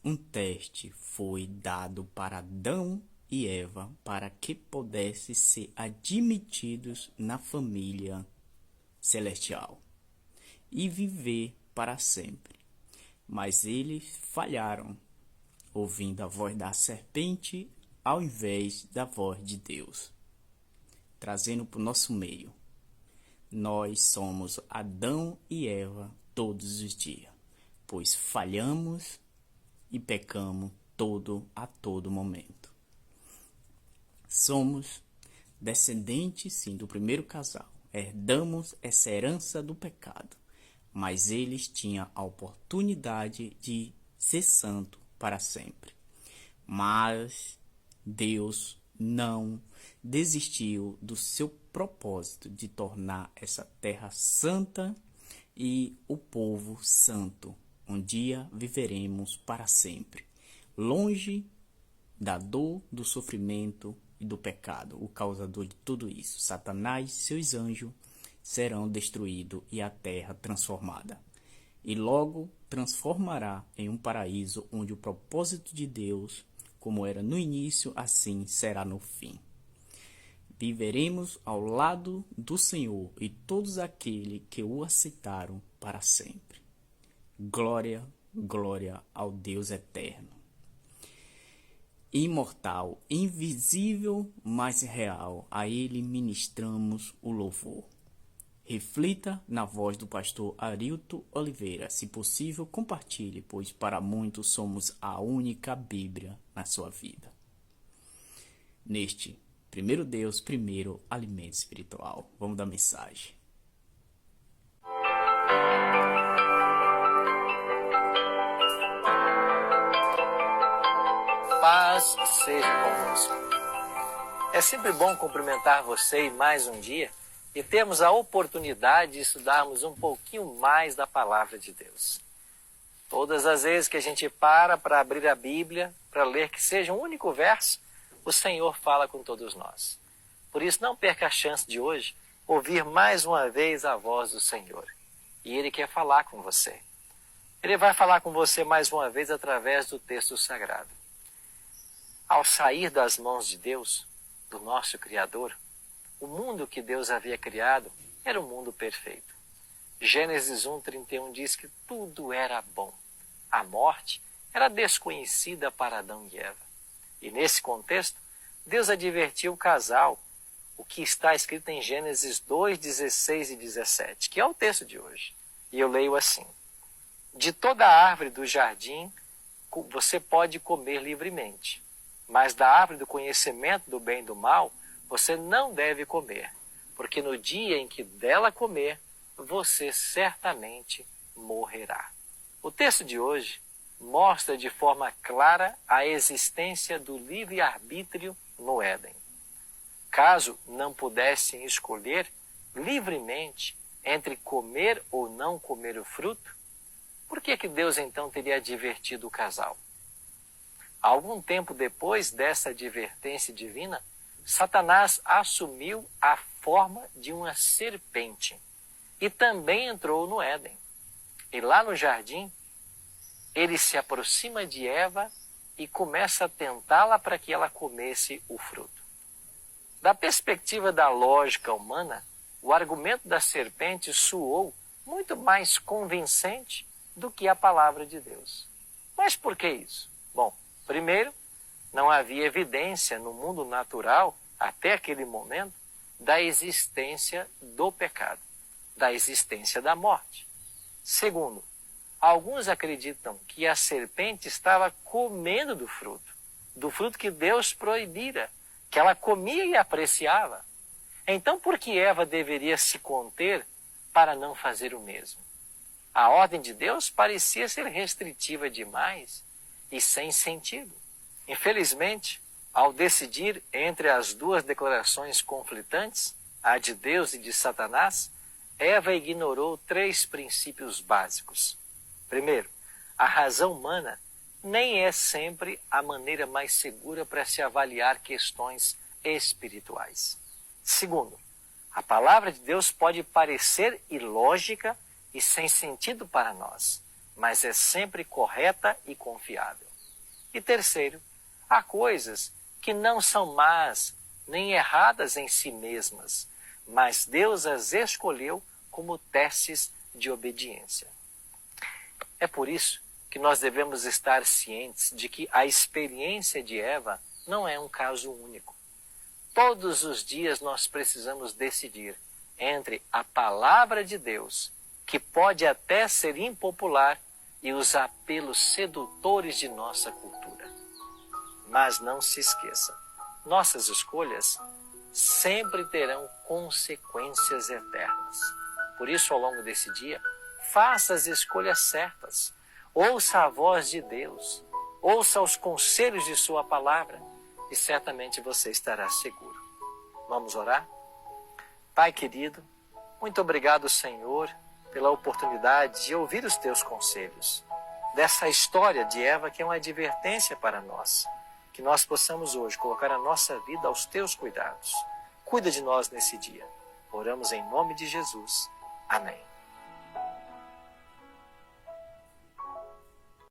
um teste foi dado para Adão e Eva para que pudessem ser admitidos na família celestial e viver para sempre. Mas eles falharam, ouvindo a voz da serpente ao invés da voz de Deus, trazendo para o nosso meio. Nós somos Adão e Eva todos os dias, pois falhamos e pecamos a todo momento. Somos descendentes, sim, do primeiro casal. Herdamos essa herança do pecado, mas eles tinham a oportunidade de ser santo para sempre. Mas Deus não desistiu do seu propósito de tornar essa terra santa e o povo santo. Um dia viveremos para sempre, longe da dor, do sofrimento e do pecado, o causador de tudo isso. Satanás e seus anjos serão destruídos e a terra transformada. E logo transformará em um paraíso onde o propósito de Deus, como era no início, assim será no fim. Viveremos ao lado do Senhor e todos aqueles que o aceitaram para sempre. Glória, glória ao Deus eterno. Imortal, invisível, mas real, a Ele ministramos o louvor. Reflita na voz do pastor Arilton Oliveira. Se possível, compartilhe, pois para muitos somos a única Bíblia na sua vida. Neste primeiro Deus, primeiro alimento espiritual. Vamos dar mensagem. Paz seja convosco. É sempre bom cumprimentar você em mais um dia e termos a oportunidade de estudarmos um pouquinho mais da Palavra de Deus. Todas as vezes que a gente para abrir a Bíblia, para ler que seja um único verso, o Senhor fala com todos nós. Por isso, não perca a chance de hoje ouvir mais uma vez a voz do Senhor. E Ele quer falar com você. Ele vai falar com você mais uma vez através do texto sagrado. Ao sair das mãos de Deus, do nosso Criador, o mundo que Deus havia criado era um mundo perfeito. Gênesis 1:31 diz que tudo era bom. A morte era desconhecida para Adão e Eva. E nesse contexto, Deus advertiu o casal, o que está escrito em Gênesis 2:16 e 17, que é o texto de hoje. E eu leio assim: de toda árvore do jardim você pode comer livremente, mas da árvore do conhecimento do bem e do mal você não deve comer, porque no dia em que dela comer, você certamente morrerá. O texto de hoje mostra de forma clara a existência do livre-arbítrio no Éden. Caso não pudessem escolher livremente entre comer ou não comer o fruto, por que Deus então teria advertido o casal? Algum tempo depois dessa advertência divina, Satanás assumiu a forma de uma serpente e também entrou no Éden. E lá no jardim, ele se aproxima de Eva e começa a tentá-la para que ela comesse o fruto. Da perspectiva da lógica humana, o argumento da serpente soou muito mais convincente do que a palavra de Deus. Mas por que isso? Bom, primeiro, não havia evidência no mundo natural, até aquele momento, da existência do pecado, da existência da morte. Segundo, alguns acreditam que a serpente estava comendo do fruto que Deus proibira, que ela comia e apreciava. Então, por que Eva deveria se conter para não fazer o mesmo? A ordem de Deus parecia ser restritiva demais e sem sentido. Infelizmente, ao decidir entre as duas declarações conflitantes, a de Deus e de Satanás, Eva ignorou 3 princípios básicos. Primeiro, a razão humana nem é sempre a maneira mais segura para se avaliar questões espirituais. Segundo, a palavra de Deus pode parecer ilógica e sem sentido para nós, mas é sempre correta e confiável. E terceiro, há coisas que não são más nem erradas em si mesmas, mas Deus as escolheu como testes de obediência. É por isso que nós devemos estar cientes de que a experiência de Eva não é um caso único. Todos os dias nós precisamos decidir entre a palavra de Deus, que pode até ser impopular, e os apelos sedutores de nossa cultura. Mas não se esqueça, nossas escolhas sempre terão consequências eternas. Por isso, ao longo desse dia, faça as escolhas certas. Ouça a voz de Deus. Ouça os conselhos de sua palavra e certamente você estará seguro. Vamos orar? Pai querido, muito obrigado, Senhor, pela oportunidade de ouvir os teus conselhos. Dessa história de Eva que é uma advertência para nós. Que nós possamos hoje colocar a nossa vida aos teus cuidados. Cuida de nós nesse dia. Oramos em nome de Jesus. Amém.